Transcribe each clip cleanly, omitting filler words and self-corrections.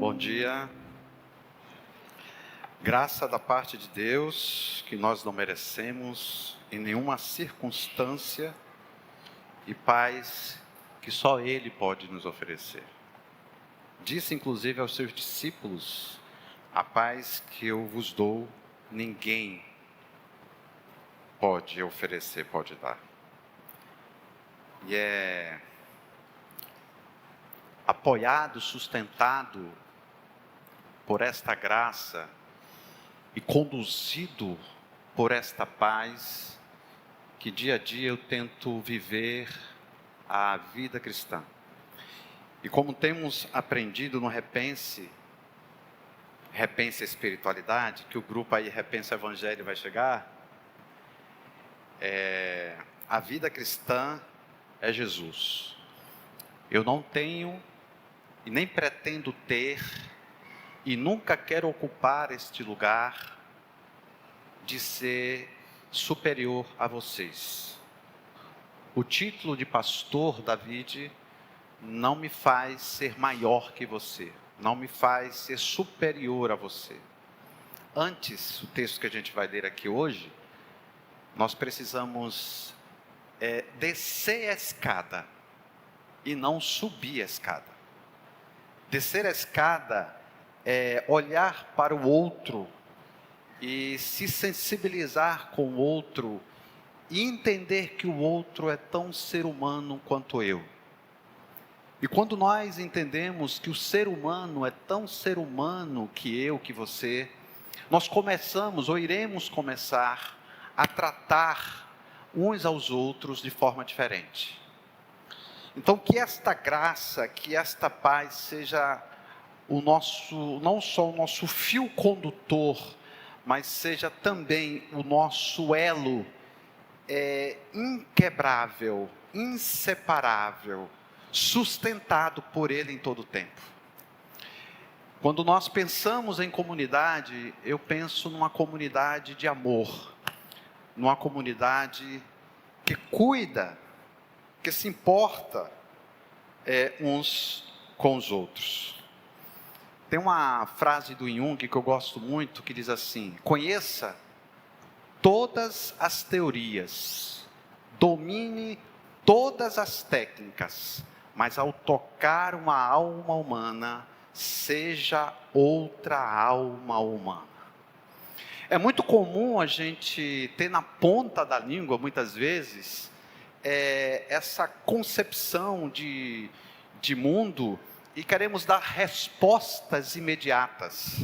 Bom dia. Graça da parte de Deus, que nós não merecemos em nenhuma circunstância, e paz que só Ele pode nos oferecer. Disse inclusive aos seus discípulos: a paz que eu vos dou, ninguém pode oferecer, pode dar. E é apoiado, sustentado por esta graça e conduzido por esta paz, que dia a dia eu tento viver a vida cristã. E como temos aprendido no Repense a Espiritualidade, que o grupo aí Repense o Evangelho vai chegar, a vida cristã é Jesus. Eu não tenho e nem pretendo ter e nunca quero ocupar este lugar de ser superior a vocês. O título de pastor, David, não me faz ser maior que você, não me faz ser superior a você. Antes, o texto que a gente vai ler aqui hoje, nós precisamos descer a escada e não subir a escada. Descer a escada é olhar para o outro e se sensibilizar com o outro e entender que o outro é tão ser humano quanto eu. E quando nós entendemos que o ser humano é tão ser humano que eu, que você, nós começamos ou iremos começar a tratar uns aos outros de forma diferente. Então que esta graça, que esta paz seja o nosso, não só o nosso fio condutor, mas seja também o nosso elo inquebrável, inseparável, sustentado por Ele em todo o tempo. Quando nós pensamos em comunidade, eu penso numa comunidade de amor, numa comunidade que cuida, que se importa uns com os outros. Tem uma frase do Jung que eu gosto muito, que diz assim: conheça todas as teorias, domine todas as técnicas, mas ao tocar uma alma humana, seja outra alma humana. É muito comum a gente ter na ponta da língua, muitas vezes, essa concepção de mundo, e queremos dar respostas imediatas.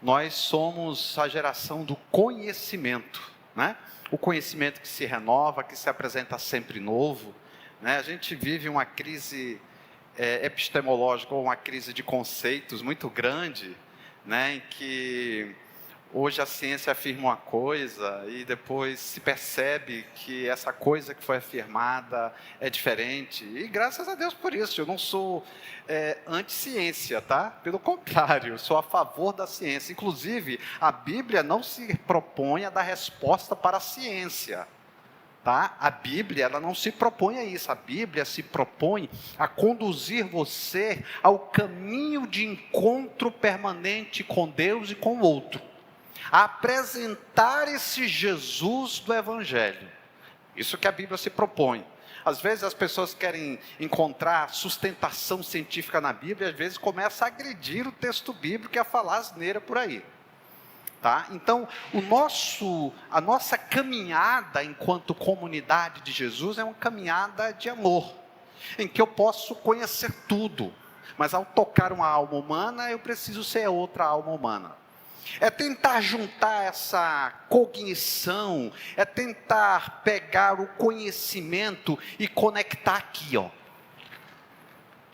Nós somos a geração do conhecimento, né? O conhecimento que se renova, que se apresenta sempre novo, né? A gente vive uma crise epistemológica, ou uma crise de conceitos muito grande, né? Em que hoje a ciência afirma uma coisa e depois se percebe que essa coisa que foi afirmada é diferente. E graças a Deus por isso. Eu não sou anti-ciência, tá? Pelo contrário, eu sou a favor da ciência. Inclusive, a Bíblia não se propõe a dar resposta para a ciência. Tá? A Bíblia, ela não se propõe a isso. A Bíblia se propõe a conduzir você ao caminho de encontro permanente com Deus e com o outro. A apresentar esse Jesus do Evangelho. Isso que a Bíblia se propõe. Às vezes as pessoas querem encontrar sustentação científica na Bíblia, às vezes começa a agredir o texto bíblico e a falar asneira por aí. Tá? Então, a nossa caminhada enquanto comunidade de Jesus é uma caminhada de amor, em que eu posso conhecer tudo, mas ao tocar uma alma humana, eu preciso ser outra alma humana. É tentar juntar essa cognição, é tentar pegar o conhecimento e conectar aqui, ó.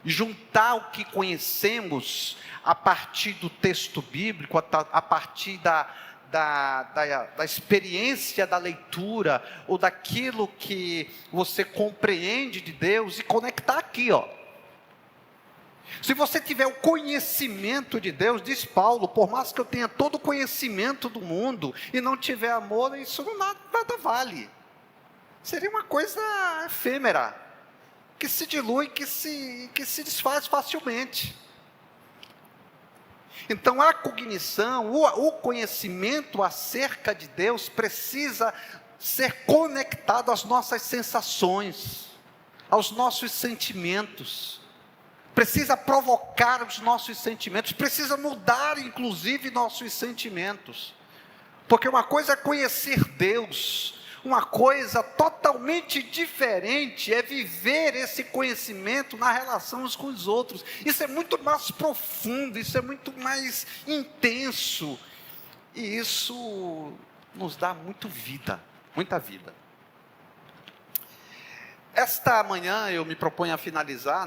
Juntar o que conhecemos a partir do texto bíblico, a partir da experiência da leitura, ou daquilo que você compreende de Deus, e conectar aqui, ó. Se você tiver o conhecimento de Deus, diz Paulo, por mais que eu tenha todo o conhecimento do mundo, e não tiver amor, isso nada vale. Seria uma coisa efêmera, que se dilui, que se desfaz facilmente. Então a cognição, o conhecimento acerca de Deus precisa ser conectado às nossas sensações, aos nossos sentimentos, precisa provocar os nossos sentimentos, precisa mudar inclusive nossos sentimentos, porque uma coisa é conhecer Deus, uma coisa totalmente diferente é viver esse conhecimento na relação uns com os outros. Isso é muito mais profundo, isso é muito mais intenso, e isso nos dá muita vida. Esta manhã eu me proponho a finalizar,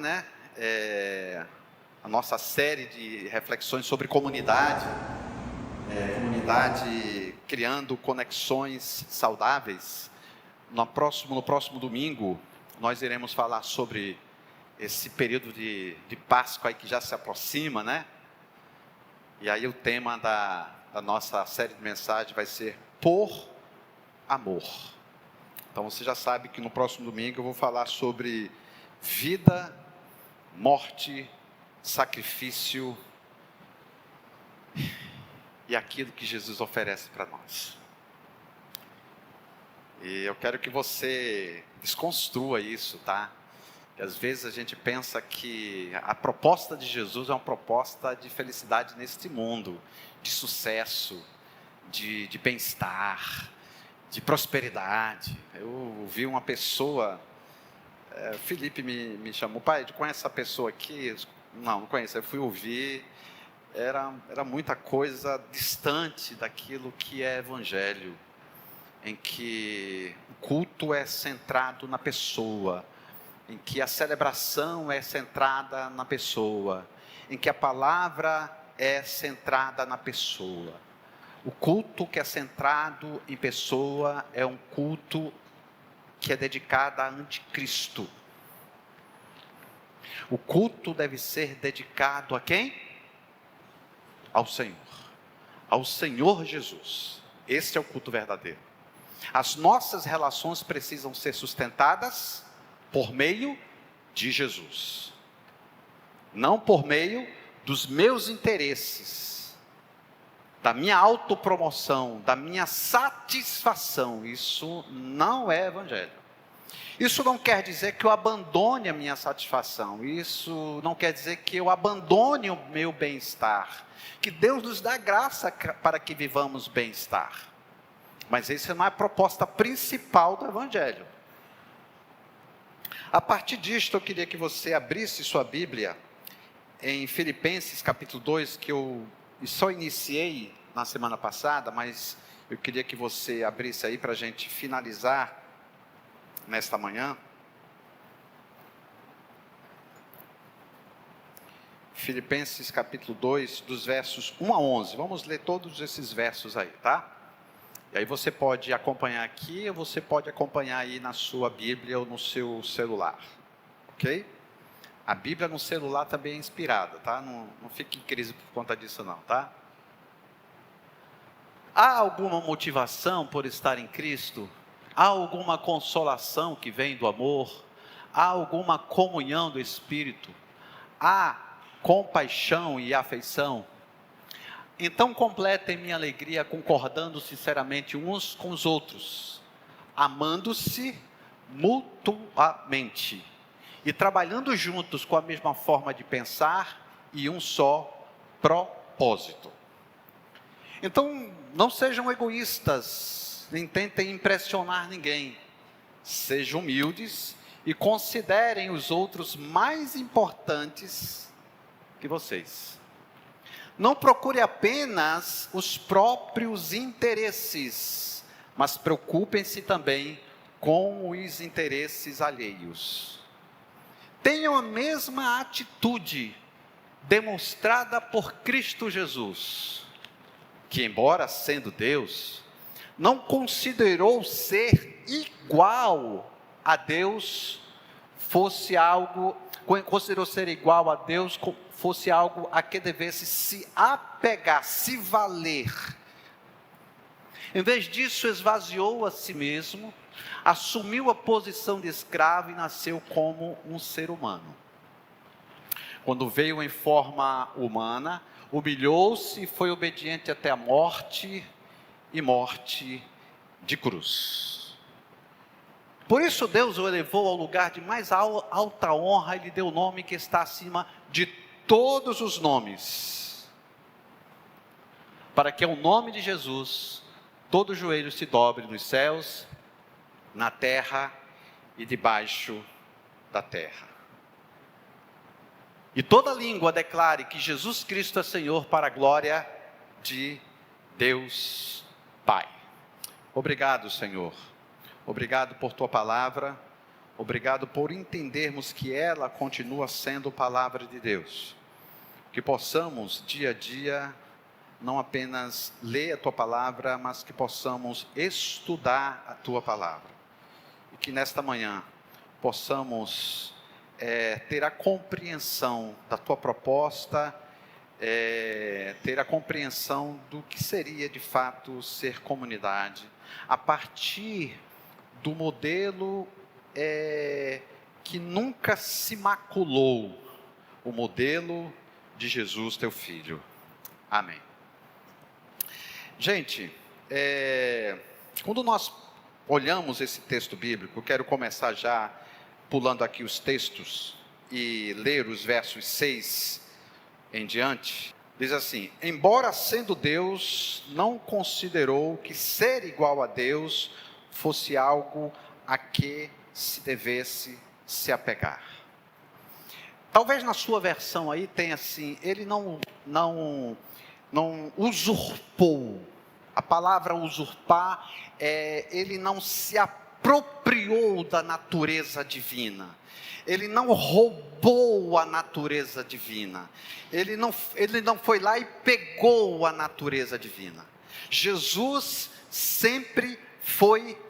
a nossa série de reflexões sobre comunidade, comunidade criando conexões saudáveis. No próximo domingo, nós iremos falar sobre esse período de Páscoa aí que já se aproxima, E aí o tema da nossa série de mensagens vai ser por amor. Então você já sabe que no próximo domingo eu vou falar sobre vida, morte, sacrifício e aquilo que Jesus oferece para nós. E eu quero que você desconstrua isso, tá? Que às vezes a gente pensa que a proposta de Jesus é uma proposta de felicidade neste mundo, de sucesso, de bem-estar, de prosperidade. Eu vi uma pessoa, Felipe me chamou, pai, tu conhece essa pessoa aqui? Não conheço, eu fui ouvir, era muita coisa distante daquilo que é evangelho, em que o culto é centrado na pessoa, em que a celebração é centrada na pessoa, em que a palavra é centrada na pessoa. O culto que é centrado em pessoa é um culto que é dedicado a anticristo. O culto deve ser dedicado a quem? Ao Senhor Jesus. Esse é o culto verdadeiro. As nossas relações precisam ser sustentadas por meio de Jesus, não por meio dos meus interesses, da minha autopromoção, da minha satisfação. Isso não é evangelho. Isso não quer dizer que eu abandone a minha satisfação, isso não quer dizer que eu abandone o meu bem-estar, que Deus nos dá graça para que vivamos bem-estar, mas essa não é a proposta principal do evangelho. A partir disto, eu queria que você abrisse sua Bíblia em Filipenses capítulo 2, que eu só iniciei na semana passada, mas eu queria que você abrisse aí para a gente finalizar nesta manhã. Filipenses capítulo 2, dos versos 1 a 11, vamos ler todos esses versos aí, tá? E aí você pode acompanhar aqui, ou você pode acompanhar aí na sua Bíblia ou no seu celular, ok? A Bíblia no celular também é inspirada, tá? Não fique em crise por conta disso não, tá? Há alguma motivação por estar em Cristo? Há alguma consolação que vem do amor? Há alguma comunhão do Espírito? Há compaixão e afeição? Então completem minha alegria concordando sinceramente uns com os outros, amando-se mutuamente e trabalhando juntos com a mesma forma de pensar e um só propósito. Então não sejam egoístas, nem tentem impressionar ninguém, sejam humildes e considerem os outros mais importantes que vocês. Não procure apenas os próprios interesses, mas preocupem-se também com os interesses alheios. Tenham a mesma atitude demonstrada por Cristo Jesus, que embora sendo Deus, não considerou ser igual a Deus considerou ser igual a Deus fosse algo a que devesse se apegar, se valer. Em vez disso, esvaziou a si mesmo, assumiu a posição de escravo e nasceu como um ser humano. quando veio em forma humana, humilhou-se e foi obediente até a morte, e morte de cruz. Por isso Deus o elevou ao lugar de mais alta honra e lhe deu o nome que está acima de todos os nomes, para que ao nome de Jesus todo joelho se dobre nos céus, na terra e debaixo da terra. E toda língua declare que Jesus Cristo é Senhor, para a glória de Deus Pai. Obrigado, Senhor. Obrigado por tua palavra. Obrigado por entendermos que ela continua sendo palavra de Deus. Que possamos, dia a dia, não apenas ler a tua palavra, mas que possamos estudar a tua palavra. E que nesta manhã possamos ter a compreensão da tua proposta, ter a compreensão do que seria de fato ser comunidade, a partir do modelo que nunca se maculou, o modelo de Jesus, teu Filho. Amém. Gente, quando nós olhamos esse texto bíblico, eu quero começar já pulando aqui os textos e ler os versos 6 em diante. Diz assim: embora sendo Deus, não considerou que ser igual a Deus fosse algo a que se devesse se apegar. Talvez na sua versão aí tenha assim, ele não usurpou. A palavra usurpar ele não se apropriou da natureza divina. Ele não roubou a natureza divina. Ele não foi lá e pegou a natureza divina. Jesus sempre foi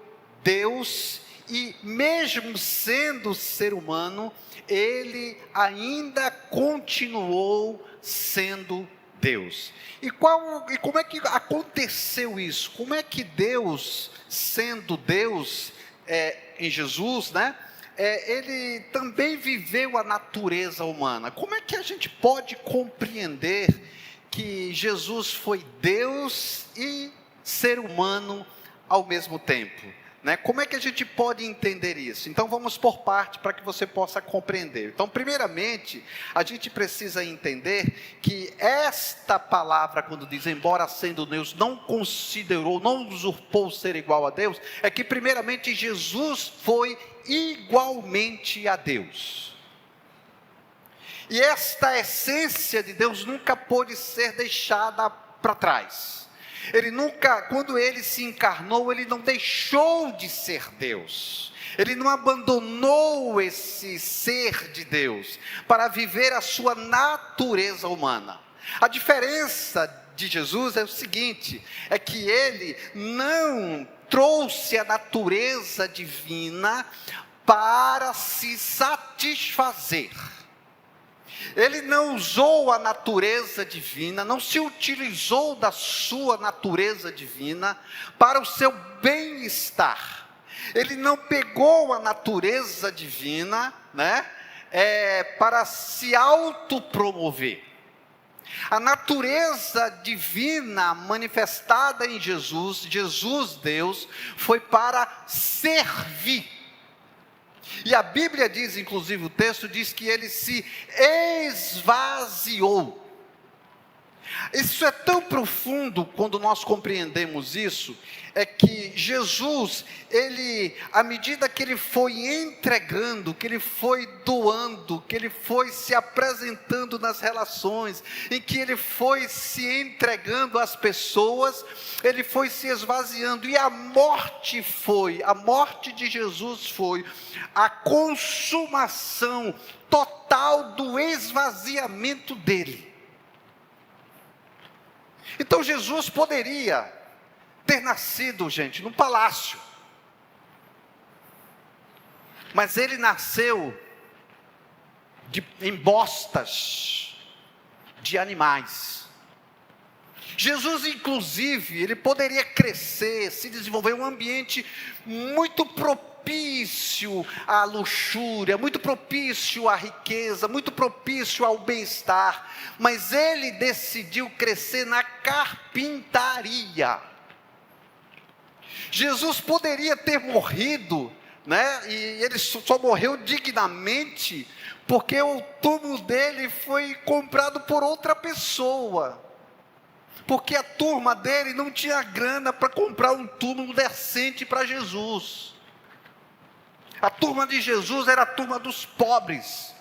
Deus, e mesmo sendo ser humano, ele ainda continuou sendo Deus. E como é que aconteceu isso? Como é que Deus, sendo Deus em Jesus, né? Ele também viveu a natureza humana. Como é que a gente pode compreender que Jesus foi Deus e ser humano ao mesmo tempo? Né? Como é que a gente pode entender isso? Então vamos por parte para que você possa compreender. Então, primeiramente, a gente precisa entender que esta palavra, quando diz embora sendo Deus, não considerou, não usurpou ser igual a Deus, é que primeiramente Jesus foi igualmente a Deus. E esta essência de Deus nunca pôde ser deixada para trás. Ele nunca, quando ele se encarnou, ele não deixou de ser Deus. Ele não abandonou esse ser de Deus para viver a sua natureza humana. A diferença de Jesus é o seguinte, é que ele não trouxe a natureza divina para se satisfazer. Ele não usou a natureza divina, não se utilizou da sua natureza divina para o seu bem-estar. Ele não pegou a natureza divina, né, para se autopromover. A natureza divina manifestada em Jesus, Jesus Deus, foi para servir. E a Bíblia diz, inclusive o texto diz que ele se esvaziou. Isso é tão profundo quando nós compreendemos isso, é que Jesus, ele, à medida que ele foi entregando, que ele foi doando, que ele foi se apresentando nas relações, em que ele foi se entregando às pessoas, ele foi se esvaziando, e a morte de Jesus foi a consumação total do esvaziamento dele. Então Jesus poderia ter nascido, gente, num palácio, mas ele nasceu em bostas de animais. Jesus, inclusive, ele poderia crescer, se desenvolver em um ambiente muito propício propício à luxúria, muito propício à riqueza, muito propício ao bem-estar, mas ele decidiu crescer na carpintaria. Jesus poderia ter morrido, né? E ele só morreu dignamente porque o túmulo dele foi comprado por outra pessoa, porque a turma dele não tinha grana para comprar um túmulo decente para Jesus. A turma de Jesus era a turma dos pobres.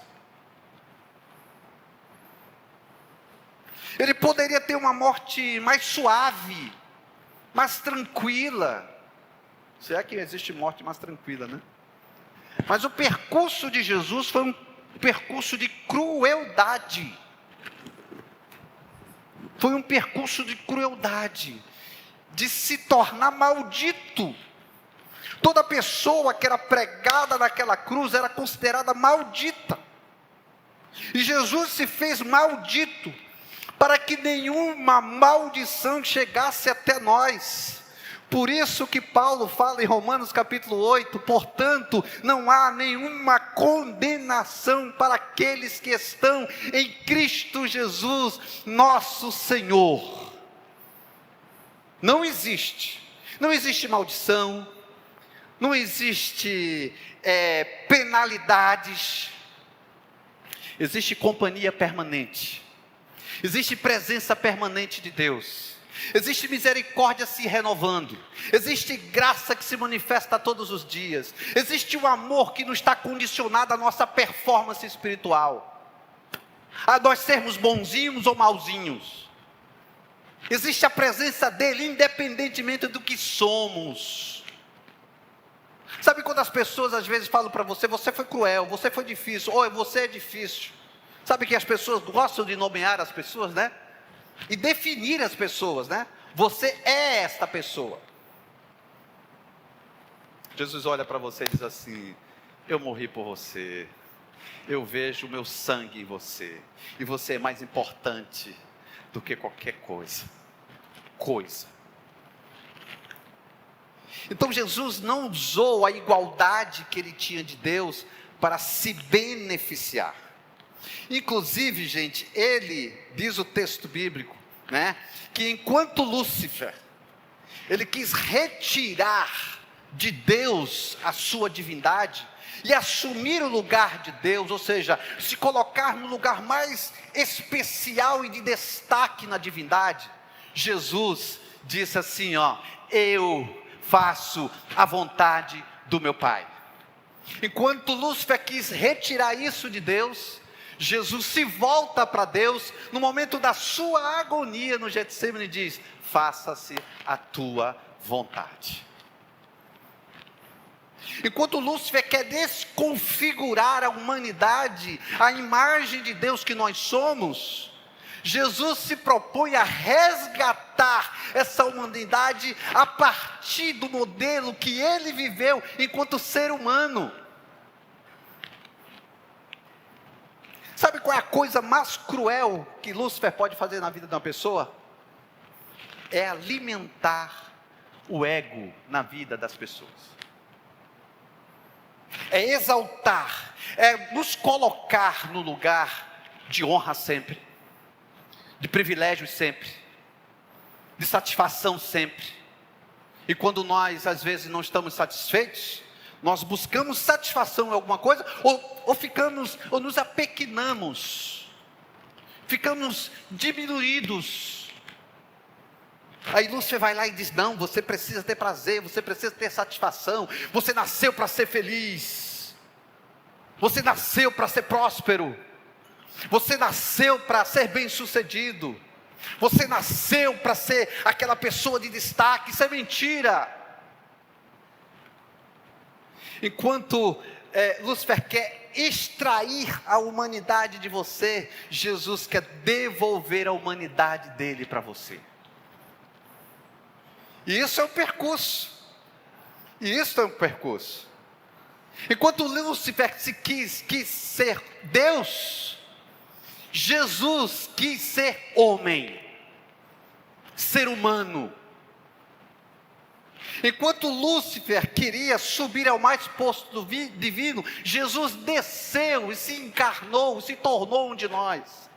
Ele poderia ter uma morte mais suave, mais tranquila. Se é que existe morte mais tranquila, né? Mas o percurso de Jesus foi um percurso de crueldade. Foi um percurso de crueldade, de se tornar maldito. Toda pessoa que era pregada naquela cruz era considerada maldita. E Jesus se fez maldito, para que nenhuma maldição chegasse até nós. Por isso que Paulo fala em Romanos capítulo 8, portanto, não há nenhuma condenação para aqueles que estão em Cristo Jesus, nosso Senhor. Não existe maldição, não existe penalidades, existe companhia permanente, existe presença permanente de Deus. Existe misericórdia se renovando, existe graça que se manifesta todos os dias, existe um amor que não está condicionado à nossa performance espiritual, a nós sermos bonzinhos ou mauzinhos. Existe a presença dele independentemente do que somos. Sabe quando as pessoas às vezes falam para você, você foi cruel, você foi difícil, ou você é difícil. Sabe que as pessoas gostam de nomear as pessoas, né? E definir as pessoas, né? Você é esta pessoa. Jesus olha para você e diz assim: eu morri por você, eu vejo o meu sangue em você, e você é mais importante do que qualquer coisa. Então Jesus não usou a igualdade que ele tinha de Deus para se beneficiar. Inclusive, gente, ele, diz o texto bíblico, né, que enquanto Lúcifer, ele quis retirar de Deus a sua divindade, e assumir o lugar de Deus, ou seja, se colocar no lugar mais especial e de destaque na divindade, Jesus disse assim, eu faço a vontade do meu Pai. Enquanto Lúcifer quis retirar isso de Deus, Jesus se volta para Deus, no momento da sua agonia no Getsemane, e diz: faça-se a tua vontade. Enquanto Lúcifer quer desconfigurar a humanidade, a imagem de Deus que nós somos, Jesus se propõe a resgatar essa humanidade a partir do modelo que ele viveu enquanto ser humano. Sabe qual é a coisa mais cruel que Lúcifer pode fazer na vida de uma pessoa? É alimentar o ego na vida das pessoas. É exaltar, é nos colocar no lugar de honra sempre, de privilégios sempre, de satisfação sempre. E quando nós às vezes não estamos satisfeitos, nós buscamos satisfação em alguma coisa, ou nos apequenamos, ficamos diminuídos. Aí Lúcifer vai lá e diz: não, você precisa ter prazer, você precisa ter satisfação, você nasceu para ser feliz, você nasceu para ser próspero, você nasceu para ser bem sucedido, você nasceu para ser aquela pessoa de destaque. Isso é mentira. Enquanto Lúcifer quer extrair a humanidade de você, Jesus quer devolver a humanidade dele para você. E isso é um percurso. Enquanto Lúcifer quis ser Deus, Jesus quis ser homem, ser humano. Enquanto Lúcifer queria subir ao mais posto divino, Jesus desceu e se encarnou, se tornou um de nós.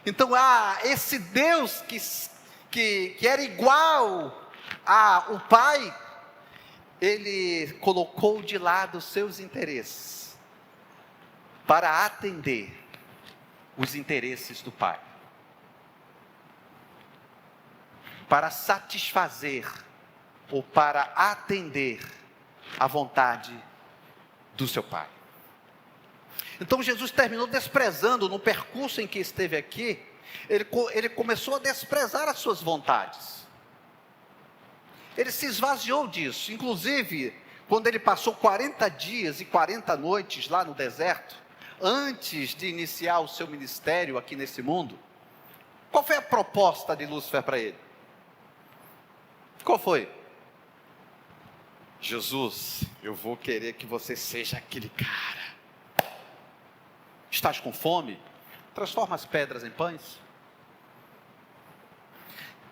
Então, esse Deus que era igual ao Pai, Ele colocou de lado os seus interesses, para atender os interesses do Pai. Para satisfazer ou para atender a vontade do seu Pai. Então Jesus terminou desprezando, no percurso em que esteve aqui, ele começou a desprezar as suas vontades. Ele se esvaziou disso. Inclusive, quando ele passou 40 dias e 40 noites lá no deserto, antes de iniciar o seu ministério aqui nesse mundo, qual foi a proposta de Lúcifer para ele? Qual foi? Jesus, eu vou querer que você seja aquele cara. Estás com fome? Transforma as pedras em pães.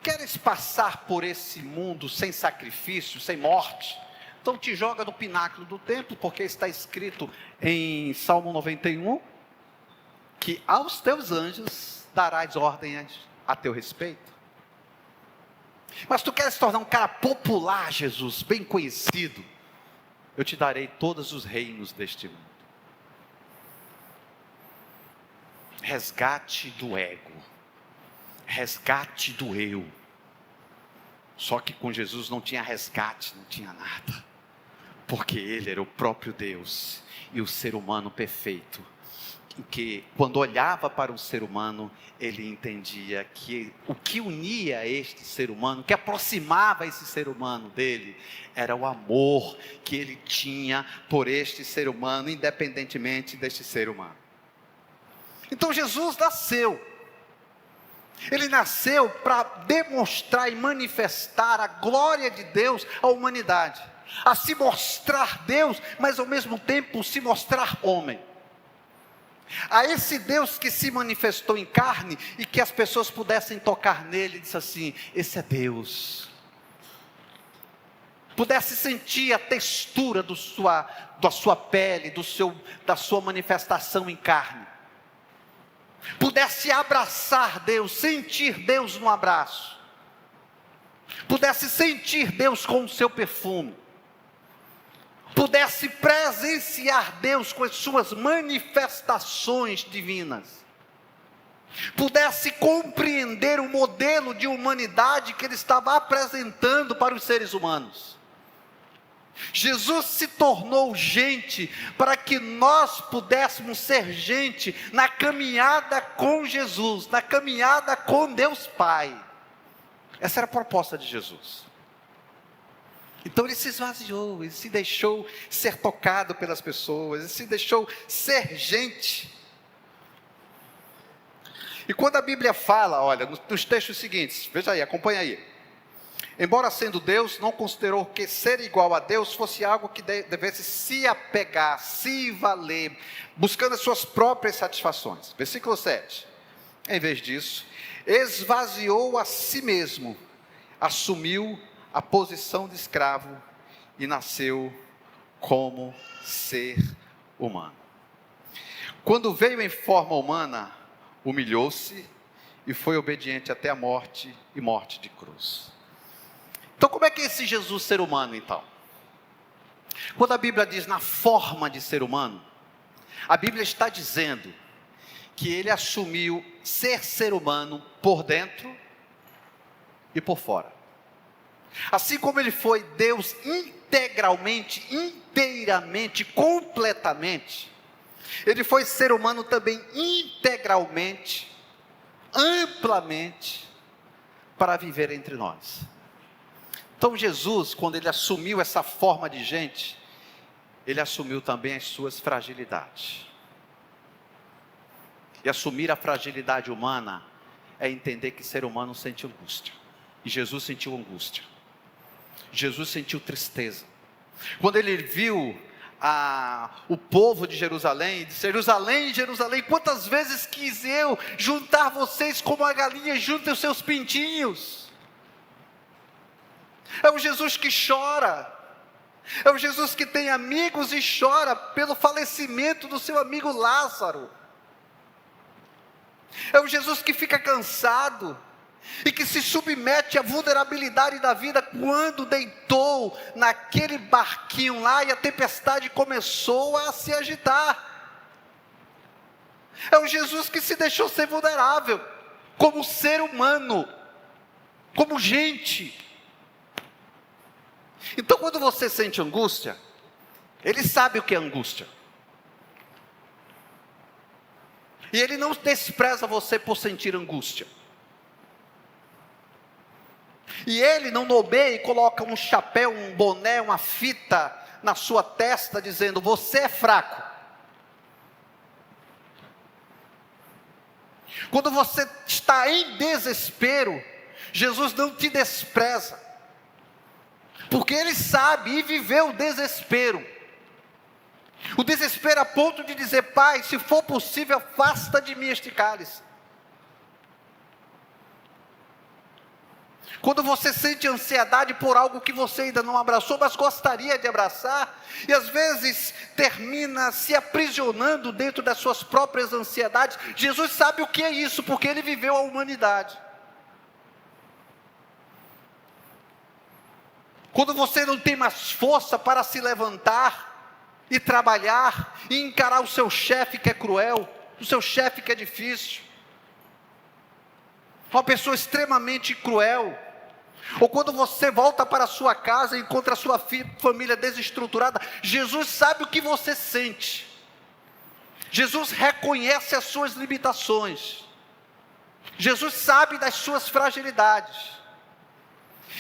Queres passar por esse mundo sem sacrifício, sem morte? Então te joga no pináculo do templo, porque está escrito em Salmo 91, que aos teus anjos darás ordens a teu respeito. Mas tu queres se tornar um cara popular, Jesus, bem conhecido, eu te darei todos os reinos deste mundo. Resgate do ego, resgate do eu. Só que com Jesus não tinha resgate, não tinha nada, porque Ele era o próprio Deus e o ser humano perfeito, em que quando olhava para o ser humano, ele entendia que o que unia este ser humano, que aproximava esse ser humano dele, era o amor que ele tinha por este ser humano, independentemente deste ser humano. Então Jesus nasceu. Ele nasceu para demonstrar e manifestar a glória de Deus à humanidade, a se mostrar Deus, mas ao mesmo tempo se mostrar homem. A esse Deus que se manifestou em carne e que as pessoas pudessem tocar nele, disse assim: esse é Deus. Pudesse sentir a textura da sua pele, da sua manifestação em carne. Pudesse abraçar Deus, sentir Deus no abraço. Pudesse sentir Deus com o seu perfume. Pudesse presenciar Deus com as suas manifestações divinas. Pudesse compreender o modelo de humanidade que Ele estava apresentando para os seres humanos. Jesus se tornou gente para que nós pudéssemos ser gente na caminhada com Jesus, na caminhada com Deus Pai. Essa era a proposta de Jesus. Então ele se esvaziou, ele se deixou ser tocado pelas pessoas, ele se deixou ser gente. E quando a Bíblia fala, olha, nos textos seguintes, veja aí, acompanha aí. Embora sendo Deus, não considerou que ser igual a Deus fosse algo que devesse se apegar, se valer, buscando as suas próprias satisfações. Versículo 7. Em vez disso, esvaziou a si mesmo, assumiu a posição de escravo e nasceu como ser humano. Quando veio em forma humana, humilhou-se e foi obediente até a morte e morte de cruz. Então como é que é esse Jesus ser humano então? Quando a Bíblia diz na forma de ser humano, a Bíblia está dizendo que ele assumiu ser humano por dentro e por fora. Assim como ele foi Deus integralmente, inteiramente, completamente, ele foi ser humano também integralmente, amplamente, para viver entre nós. Então Jesus, quando ele assumiu essa forma de gente, ele assumiu também as suas fragilidades. E assumir a fragilidade humana é entender que ser humano sente angústia. E Jesus sentiu angústia. Jesus sentiu tristeza. Quando ele viu o povo de Jerusalém, e disse: Jerusalém, Jerusalém, quantas vezes quis eu juntar vocês como a galinha junta os seus pintinhos. É o Jesus que chora. É o Jesus que tem amigos e chora pelo falecimento do seu amigo Lázaro. É o Jesus que fica cansado e que se submete à vulnerabilidade da vida quando deitou naquele barquinho lá e a tempestade começou a se agitar. É o Jesus que se deixou ser vulnerável, como ser humano, como gente. Então, quando você sente angústia, Ele sabe o que é angústia. E Ele não despreza você por sentir angústia. E Ele não nomeia e coloca um chapéu, um boné, uma fita na sua testa, dizendo: você é fraco. Quando você está em desespero, Jesus não te despreza, porque Ele sabe e viveu o desespero. O desespero a ponto de dizer: Pai, se for possível, afasta de mim este cálice. Quando você sente ansiedade por algo que você ainda não abraçou, mas gostaria de abraçar, e às vezes termina se aprisionando dentro das suas próprias ansiedades, Jesus sabe o que é isso, porque Ele viveu a humanidade. Quando você não tem mais força para se levantar e trabalhar, e encarar o seu chefe que é cruel, o seu chefe que é difícil, uma pessoa extremamente cruel, ou quando você volta para a sua casa e encontra a sua família desestruturada, Jesus sabe o que você sente. Jesus reconhece as suas limitações. Jesus sabe das suas fragilidades.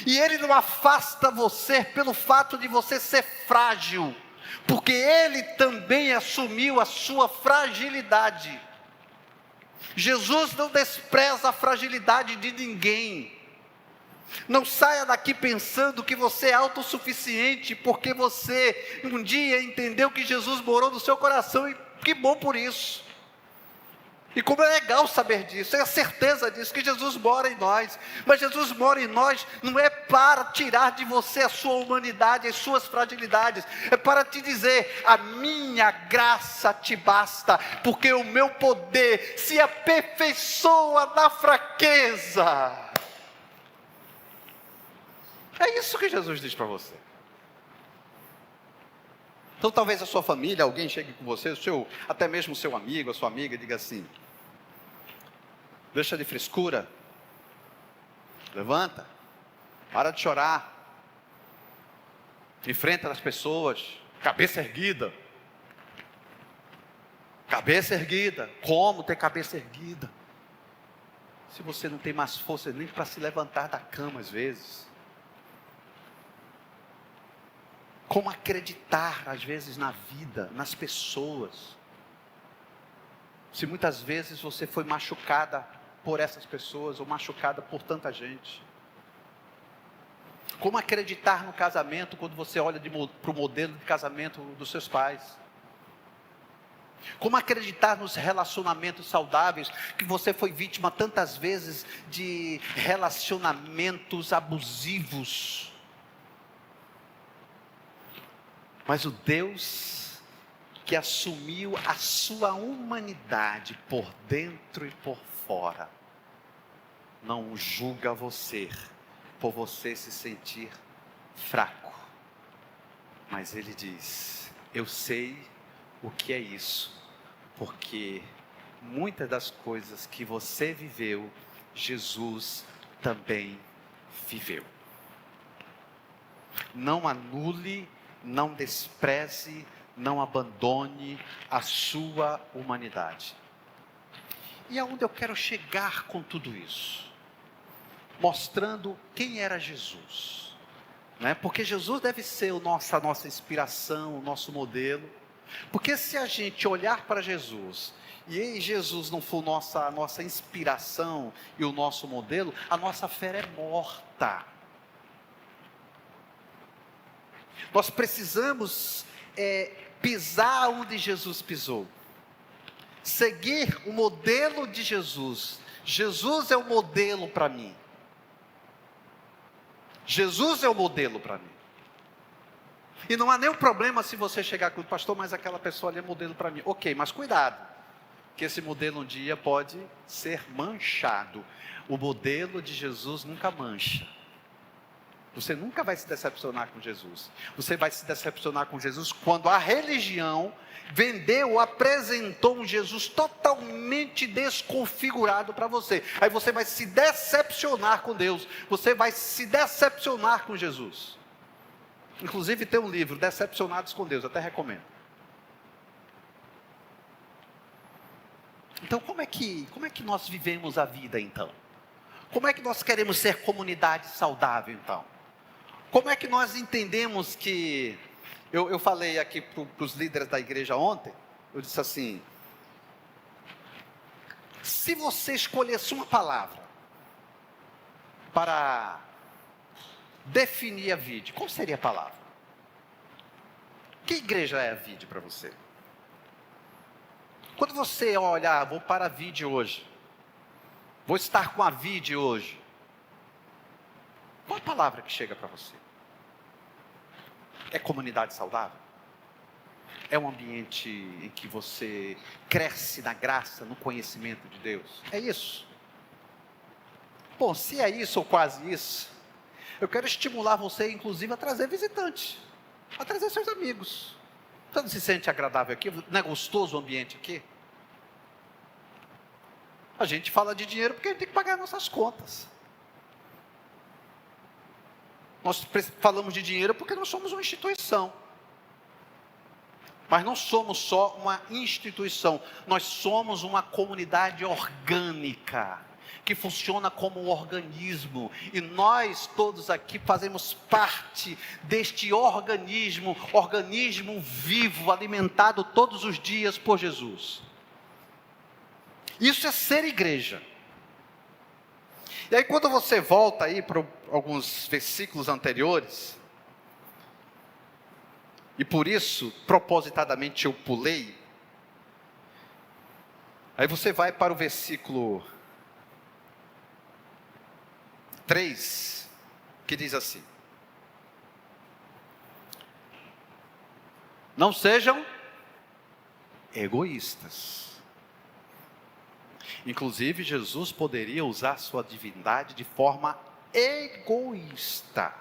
E Ele não afasta você pelo fato de você ser frágil, porque Ele também assumiu a sua fragilidade. Jesus não despreza a fragilidade de ninguém. Não saia daqui pensando que você é autossuficiente, porque você um dia entendeu que Jesus morou no seu coração, e que bom por isso. E como é legal saber disso, é a certeza disso, que Jesus mora em nós. Mas Jesus mora em nós não é para tirar de você a sua humanidade, as suas fragilidades. É para te dizer: a minha graça te basta, porque o meu poder se aperfeiçoa na fraqueza. É isso que Jesus diz para você. Então talvez a sua família, alguém chegue com você, até mesmo o seu amigo, a sua amiga, diga assim: deixa de frescura, levanta, para de chorar, enfrenta as pessoas, cabeça erguida. Cabeça erguida. Como ter cabeça erguida? Se você não tem mais força nem para se levantar da cama às vezes. Como acreditar às vezes na vida, nas pessoas, se muitas vezes você foi machucada por essas pessoas, ou machucada por tanta gente. Como acreditar no casamento, quando você olha para o modelo de casamento dos seus pais. Como acreditar nos relacionamentos saudáveis, que você foi vítima tantas vezes de relacionamentos abusivos. Mas o Deus que assumiu a sua humanidade por dentro e por fora, não julga você por você se sentir fraco. Mas Ele diz: eu sei o que é isso, porque muitas das coisas que você viveu, Jesus também viveu. Não anule, não despreze, não abandone a sua humanidade. E aonde eu quero chegar com tudo isso? Mostrando quem era Jesus, né? Porque Jesus deve ser a nossa inspiração, o nosso modelo. Porque se a gente olhar para Jesus, e Jesus não for a nossa inspiração e o nosso modelo, a nossa fé é morta. Nós precisamos pisar onde Jesus pisou, seguir o modelo de Jesus. Jesus é o modelo para mim. Jesus é o modelo para mim. E não há nenhum problema se você chegar com o pastor, mas aquela pessoa ali é modelo para mim. Ok, mas cuidado, que esse modelo um dia pode ser manchado. O modelo de Jesus nunca mancha. Você nunca vai se decepcionar com Jesus. Você vai se decepcionar com Jesus quando a religião vendeu, apresentou um Jesus totalmente desconfigurado para você. Aí você vai se decepcionar com Deus. Você vai se decepcionar com Jesus. Inclusive tem um livro, Decepcionados com Deus, até recomendo. Então como é que nós vivemos a vida então? Como é que nós queremos ser comunidade saudável então? Como é que nós entendemos que... Eu falei aqui para os líderes da igreja ontem, eu disse assim, se você escolhesse uma palavra para definir a vida, qual seria a palavra? Que igreja é a vida para você? Quando você olha, vou para a vida hoje, vou estar com a vida hoje, qual a palavra que chega para você? É comunidade saudável? É um ambiente em que você cresce na graça, no conhecimento de Deus? É isso? Bom, se é isso ou quase isso, eu quero estimular você, inclusive, a trazer visitantes, a trazer seus amigos. Você não se sente agradável aqui? Não é gostoso o ambiente aqui? A gente fala de dinheiro porque a gente tem que pagar nossas contas. Nós falamos de dinheiro porque nós somos uma instituição. Mas não somos só uma instituição, nós somos uma comunidade orgânica, que funciona como um organismo, e nós todos aqui fazemos parte deste organismo vivo, alimentado todos os dias por Jesus. Isso é ser igreja. E aí quando você volta aí para alguns versículos anteriores, e por isso, propositadamente eu pulei, aí você vai para o versículo 3, que diz assim: não sejam egoístas. Inclusive, Jesus poderia usar sua divindade de forma egoísta.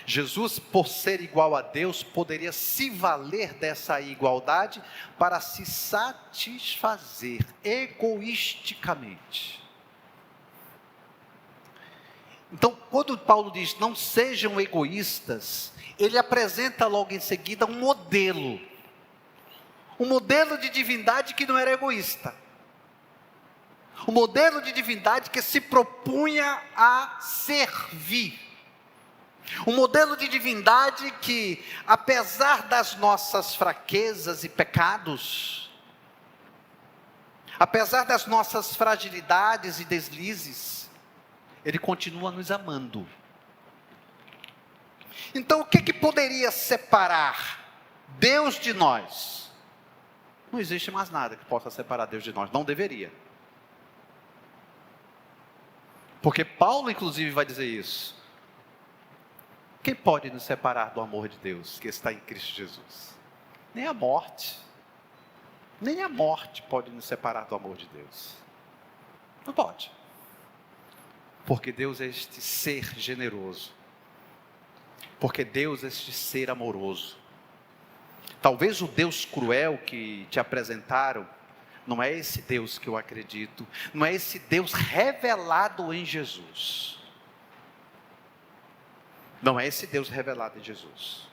Jesus, por ser igual a Deus, poderia se valer dessa igualdade para se satisfazer egoisticamente. Então, quando Paulo diz, não sejam egoístas, ele apresenta logo em seguida um modelo de divindade que não era egoísta, um modelo de divindade que se propunha a servir, um modelo de divindade que, apesar das nossas fraquezas e pecados, apesar das nossas fragilidades e deslizes, ele continua nos amando. Então o que poderia separar Deus de nós? Não existe mais nada que possa separar Deus de nós, não deveria. Porque Paulo inclusive vai dizer isso. Quem pode nos separar do amor de Deus que está em Cristo Jesus? Nem a morte. Nem a morte pode nos separar do amor de Deus. Não pode. Porque Deus é este ser generoso. Porque Deus é este ser amoroso. Talvez o Deus cruel que te apresentaram, não é esse Deus que eu acredito, não é esse Deus revelado em Jesus. Não é esse Deus revelado em Jesus.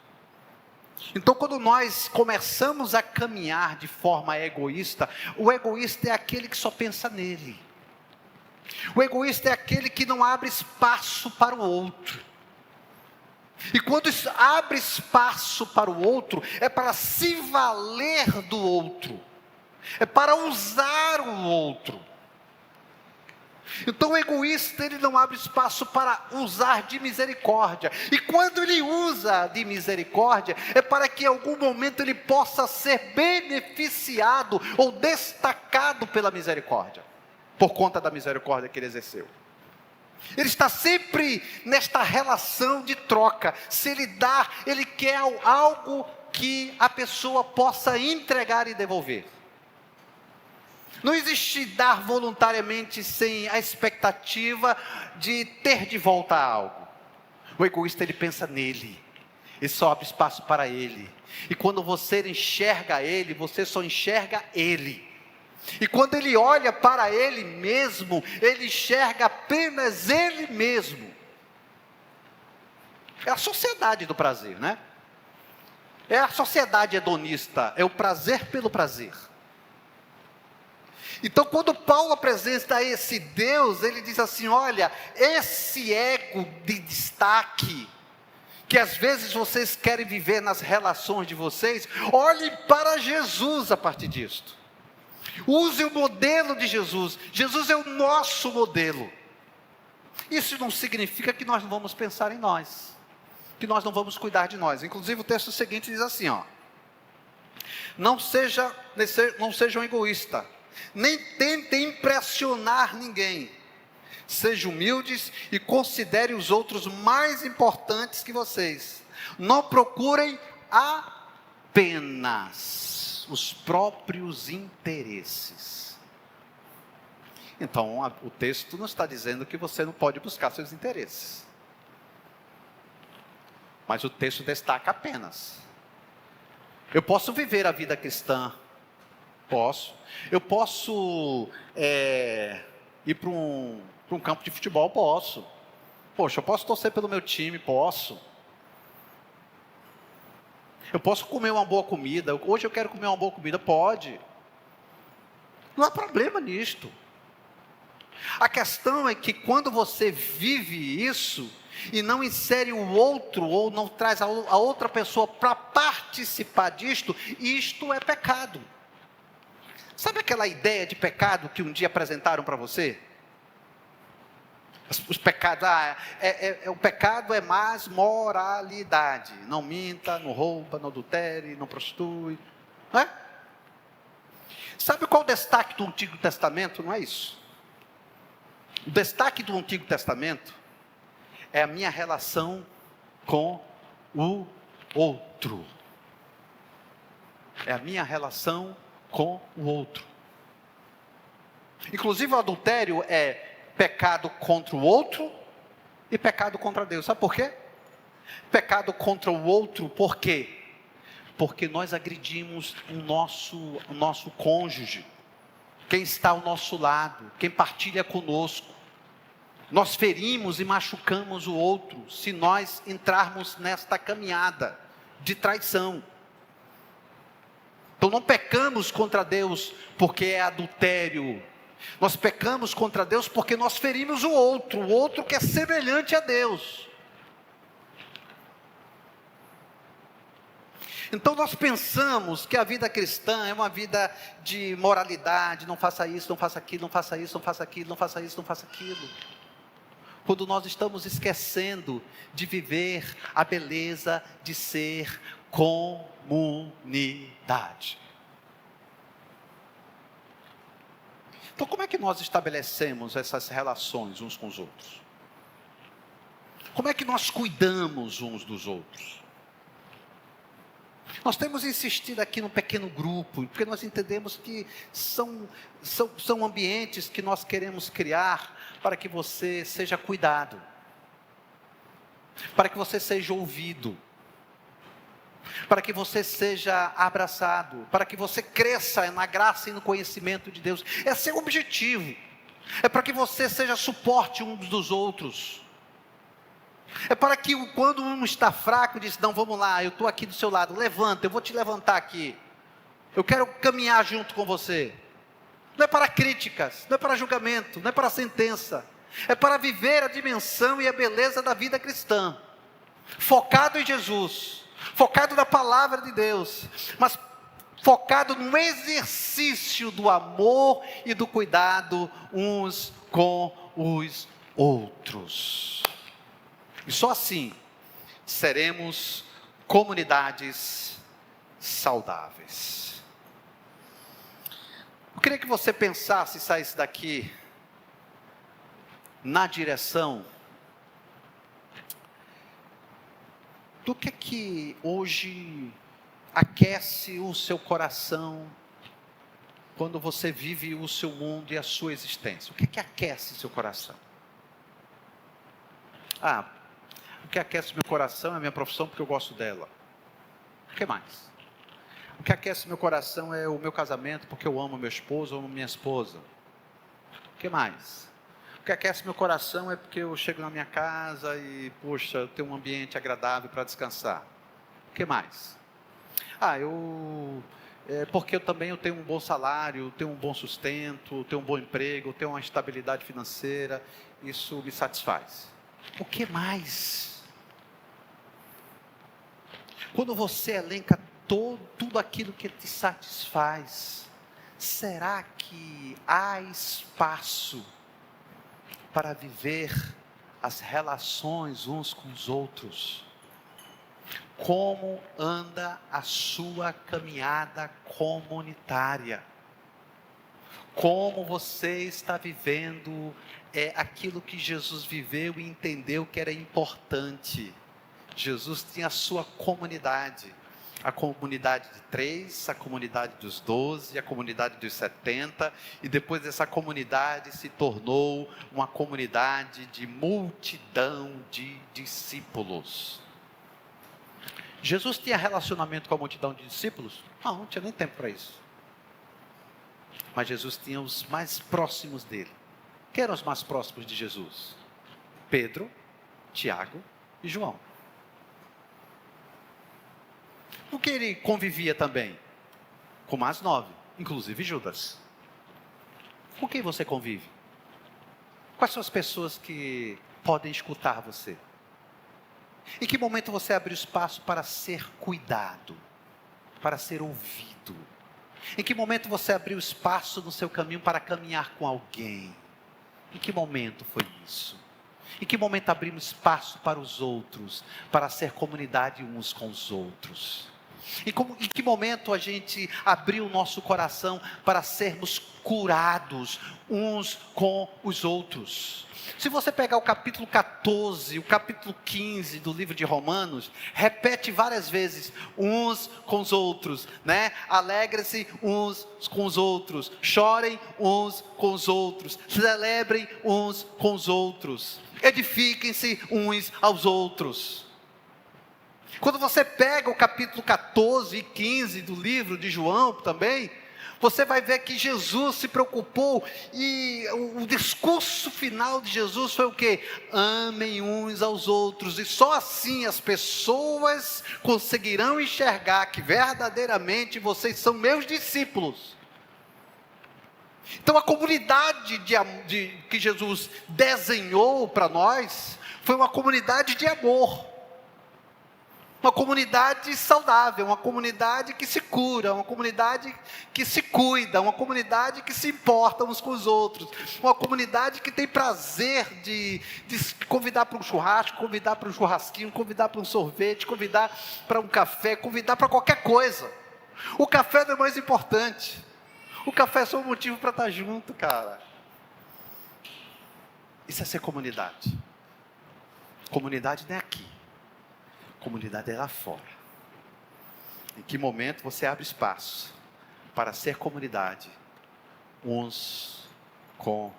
Então quando nós começamos a caminhar de forma egoísta, o egoísta é aquele que só pensa nele. O egoísta é aquele que não abre espaço para o outro. E quando abre espaço para o outro, é para se valer do outro, é para usar o outro. Então o egoísta, ele não abre espaço para usar de misericórdia, e quando ele usa de misericórdia, é para que em algum momento ele possa ser beneficiado ou destacado pela misericórdia, por conta da misericórdia que ele exerceu. Ele está sempre nesta relação de troca. Se ele dá, ele quer algo que a pessoa possa entregar e devolver. Não existe dar voluntariamente sem a expectativa de ter de volta algo. O egoísta, ele pensa nele, ele só abre espaço para ele. E quando você enxerga ele, você só enxerga ele. E quando ele olha para ele mesmo, ele enxerga apenas ele mesmo. É a sociedade do prazer, né? É a sociedade hedonista, é o prazer pelo prazer. Então, quando Paulo apresenta esse Deus, ele diz assim: olha, esse ego de destaque, que às vezes vocês querem viver nas relações de vocês, olhem para Jesus a partir disto. Use o modelo de Jesus. Jesus é o nosso modelo. Isso não significa que nós não vamos pensar em nós, que nós não vamos cuidar de nós. Inclusive o texto seguinte diz assim, ó: não sejam egoístas, nem tentem impressionar ninguém. Sejam humildes e considerem os outros mais importantes que vocês. Não procurem apenas os próprios interesses. Então, o texto não está dizendo que você não pode buscar seus interesses. Mas o texto destaca apenas. Eu posso viver a vida cristã. Posso. Eu posso ir para um campo de futebol? Posso. Poxa, eu posso torcer pelo meu time? Posso. Eu posso comer uma boa comida. Hoje eu quero comer uma boa comida? Pode. Não há problema nisto. A questão é que quando você vive isso e não insere o outro, ou não traz a outra pessoa para participar disto, isto é pecado. Sabe aquela ideia de pecado que um dia apresentaram para você? Os pecados, o pecado é mais moralidade. Não minta, não rouba, não adultere, não prostitui. Não é? Sabe qual o destaque do Antigo Testamento? Não é isso. O destaque do Antigo Testamento é a minha relação com o outro. É a minha relação com o outro. Inclusive o adultério é pecado contra o outro e pecado contra Deus. Sabe por quê? Pecado contra o outro, por quê? Porque nós agredimos o nosso cônjuge, quem está ao nosso lado, quem partilha conosco. Nós ferimos e machucamos o outro, se nós entrarmos nesta caminhada de traição. Então não pecamos contra Deus porque é adultério. Nós pecamos contra Deus porque nós ferimos o outro que é semelhante a Deus. Então nós pensamos que a vida cristã é uma vida de moralidade, não faça isso, não faça aquilo, não faça isso, não faça aquilo, não faça isso, não faça aquilo. Quando nós estamos esquecendo de viver a beleza de ser comunidade. Então, como é que nós estabelecemos essas relações uns com os outros? Como é que nós cuidamos uns dos outros? Nós temos insistido aqui no pequeno grupo, porque nós entendemos que são ambientes que nós queremos criar para que você seja cuidado, para que você seja ouvido, para que você seja abraçado, para que você cresça na graça e no conhecimento de Deus. Esse é o objetivo. É para que você seja suporte uns dos outros. É para que quando um está fraco, diz: não, vamos lá, eu estou aqui do seu lado, levanta, eu vou te levantar aqui. Eu quero caminhar junto com você. Não é para críticas, não é para julgamento, não é para sentença. É para viver a dimensão e a beleza da vida cristã. Focado em Jesus, focado na palavra de Deus, mas focado no exercício do amor e do cuidado uns com os outros. E só assim seremos comunidades saudáveis. Eu queria que você pensasse e saísse daqui na direção do que hoje aquece o seu coração quando você vive o seu mundo e a sua existência. O que aquece seu coração? O que aquece meu coração é a minha profissão porque eu gosto dela. O que mais? O que aquece meu coração é o meu casamento porque eu amo meu esposo, eu amo minha esposa. O que mais? O que aquece meu coração é porque eu chego na minha casa e, poxa, eu tenho um ambiente agradável para descansar. O que mais? Porque eu tenho um bom salário, tenho um bom sustento, tenho um bom emprego, tenho uma estabilidade financeira, isso me satisfaz. O que mais? Quando você elenca tudo aquilo que te satisfaz, será que há espaço para viver as relações uns com os outros? Como anda a sua caminhada comunitária? Como você está vivendo aquilo que Jesus viveu e entendeu que era importante? Jesus tinha a sua comunidade. A comunidade de 3, a comunidade dos 12, a comunidade dos 70, e depois essa comunidade se tornou uma comunidade de multidão de discípulos. Jesus tinha relacionamento com a multidão de discípulos? Não tinha nem tempo para isso. Mas Jesus tinha os mais próximos dele. Quem eram os mais próximos de Jesus? Pedro, Tiago e João. Com quem ele convivia também? Com mais 9, inclusive Judas. Com quem você convive? Quais são as pessoas que podem escutar você? Em que momento você abriu espaço para ser cuidado, para ser ouvido? Em que momento você abriu espaço no seu caminho para caminhar com alguém? Em que momento foi isso? Em que momento abrimos espaço para os outros, para ser comunidade uns com os outros? Em que momento a gente abriu o nosso coração para sermos curados uns com os outros? Se você pegar o capítulo 14, o capítulo 15 do livro de Romanos, repete várias vezes, uns com os outros, né? Alegrem-se uns com os outros, chorem uns com os outros, celebrem uns com os outros, edifiquem-se uns aos outros. Quando você pega o capítulo 14 e 15 do livro de João também, você vai ver que Jesus se preocupou e o discurso final de Jesus foi o quê? Amem uns aos outros, e só assim as pessoas conseguirão enxergar que verdadeiramente vocês são meus discípulos. Então a comunidade que Jesus desenhou para nós foi uma comunidade de amor. Uma comunidade saudável, uma comunidade que se cura, uma comunidade que se cuida, uma comunidade que se importa uns com os outros, uma comunidade que tem prazer de convidar para um churrasco, convidar para um churrasquinho, convidar para um sorvete, convidar para um café, convidar para qualquer coisa. O café não é mais importante, o café é só um motivo para estar junto, cara. Isso é ser comunidade. Comunidade não é aqui. Comunidade é lá fora. Em que momento você abre espaço para ser comunidade uns com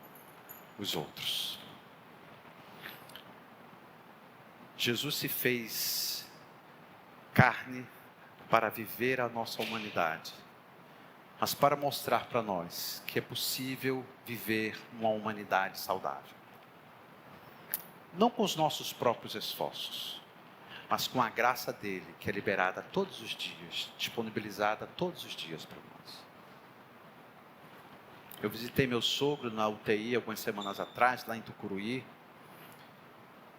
os outros? Jesus se fez carne para viver a nossa humanidade, mas para mostrar para nós que é possível viver uma humanidade saudável. Não com os nossos próprios esforços, mas com a graça dele, que é liberada todos os dias, disponibilizada todos os dias para nós. Eu visitei meu sogro na UTI algumas semanas atrás, lá em Tucuruí,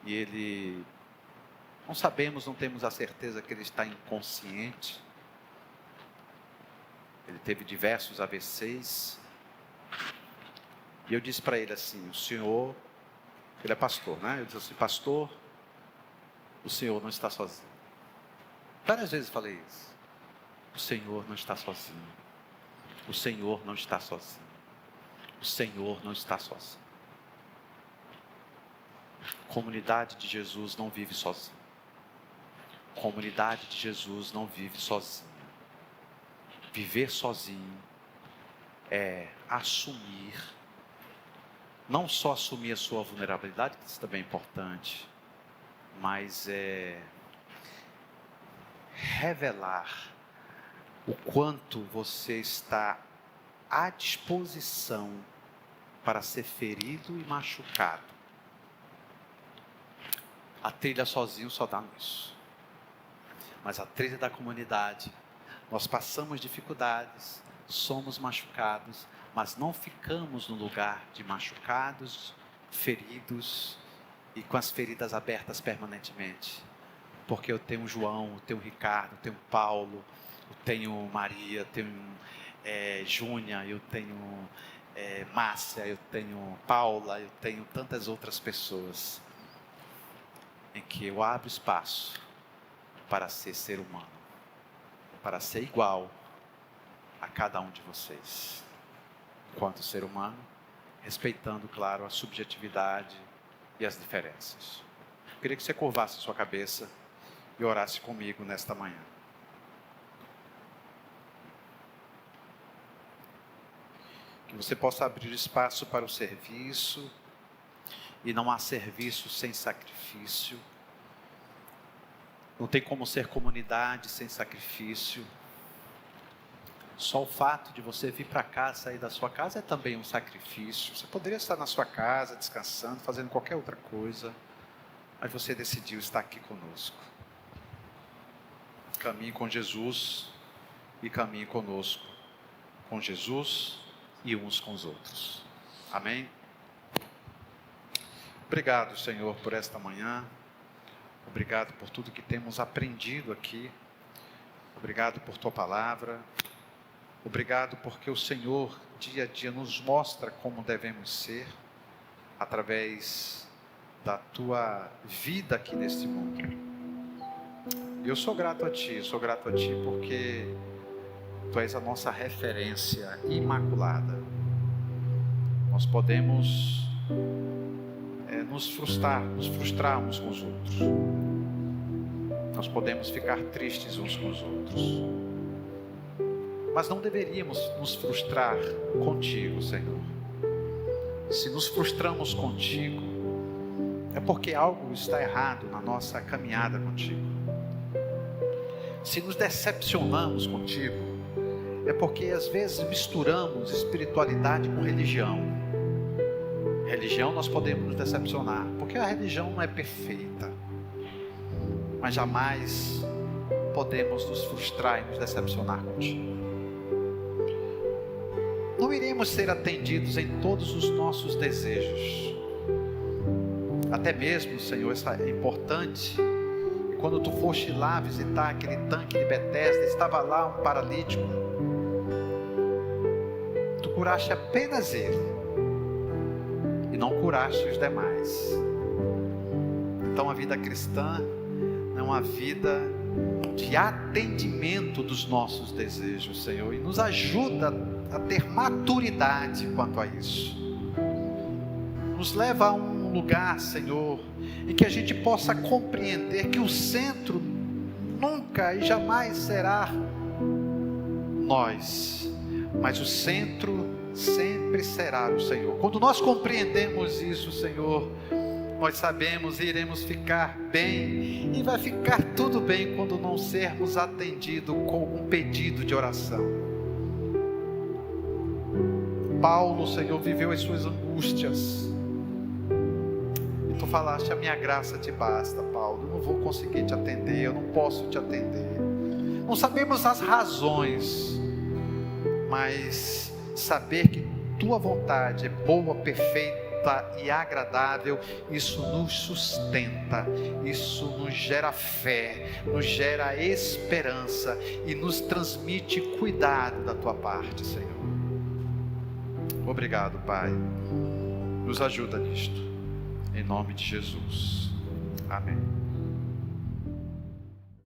e ele, não temos a certeza que ele está inconsciente. Ele teve diversos AVCs, e eu disse para ele assim, ele é pastor, né? Eu disse assim, pastor, o Senhor não está sozinho. Várias vezes falei isso. O Senhor não está sozinho. O Senhor não está sozinho. O Senhor não está sozinho. Comunidade de Jesus não vive sozinha. Comunidade de Jesus não vive sozinha. Viver sozinho é assumir, não só assumir a sua vulnerabilidade, que isso também é importante, mas é revelar o quanto você está à disposição para ser ferido e machucado. A trilha sozinho só dá nisso. Mas a trilha da comunidade, nós passamos dificuldades, somos machucados, mas não ficamos no lugar de machucados, feridos e com as feridas abertas permanentemente. Porque eu tenho João, eu tenho Ricardo, eu tenho Paulo, eu tenho Maria, eu tenho Júnia, eu tenho Márcia, eu tenho Paula, eu tenho tantas outras pessoas em que eu abro espaço para ser humano, para ser igual a cada um de vocês, enquanto ser humano, respeitando, claro, a subjetividade e as diferenças. Eu queria que você curvasse a sua cabeça e orasse comigo nesta manhã. Que você possa abrir espaço para o serviço, e não há serviço sem sacrifício. Não tem como ser comunidade sem sacrifício. Só o fato de você vir para cá, sair da sua casa é também um sacrifício. Você poderia estar na sua casa, descansando, fazendo qualquer outra coisa, mas você decidiu estar aqui conosco. Caminhe com Jesus e caminhe conosco, com Jesus e uns com os outros. Amém? Obrigado, Senhor, por esta manhã. Obrigado por tudo que temos aprendido aqui. Obrigado por Tua palavra. Obrigado porque o Senhor, dia a dia, nos mostra como devemos ser, através da Tua vida aqui neste mundo. E eu sou grato a Ti porque Tu és a nossa referência imaculada. Nós podemos nos frustrar uns com os outros. Nós podemos ficar tristes uns com os outros. Mas não deveríamos nos frustrar contigo, Senhor. Se nos frustramos contigo, é porque algo está errado na nossa caminhada contigo. Se nos decepcionamos contigo, é porque às vezes misturamos espiritualidade com religião. Religião nós podemos nos decepcionar, porque a religião não é perfeita, mas jamais podemos nos frustrar e nos decepcionar contigo. Não iremos ser atendidos em todos os nossos desejos, até mesmo, Senhor, isso é importante. E quando tu foste lá visitar aquele tanque de Betesda, estava lá um paralítico, tu curaste apenas ele, não curaste os demais. Então a vida cristã é uma vida de atendimento dos nossos desejos, Senhor, e nos ajuda a ter maturidade quanto a isso. Nos leva a um lugar, Senhor, em que a gente possa compreender que o centro nunca e jamais será nós, mas o centro sempre será o Senhor. Quando nós compreendemos isso, Senhor, nós sabemos e iremos ficar bem, e vai ficar tudo bem quando não sermos atendidos com um pedido de oração. Paulo, Senhor, viveu as suas angústias, e tu falaste: a minha graça te basta, Paulo. Eu não vou conseguir te atender, eu não posso te atender. Não sabemos as razões, mas saber que tua vontade é boa, perfeita e agradável, isso nos sustenta, isso nos gera fé, nos gera esperança e nos transmite cuidado da tua parte, Senhor. Obrigado, Pai. Nos ajuda nisto, em nome de Jesus. Amém.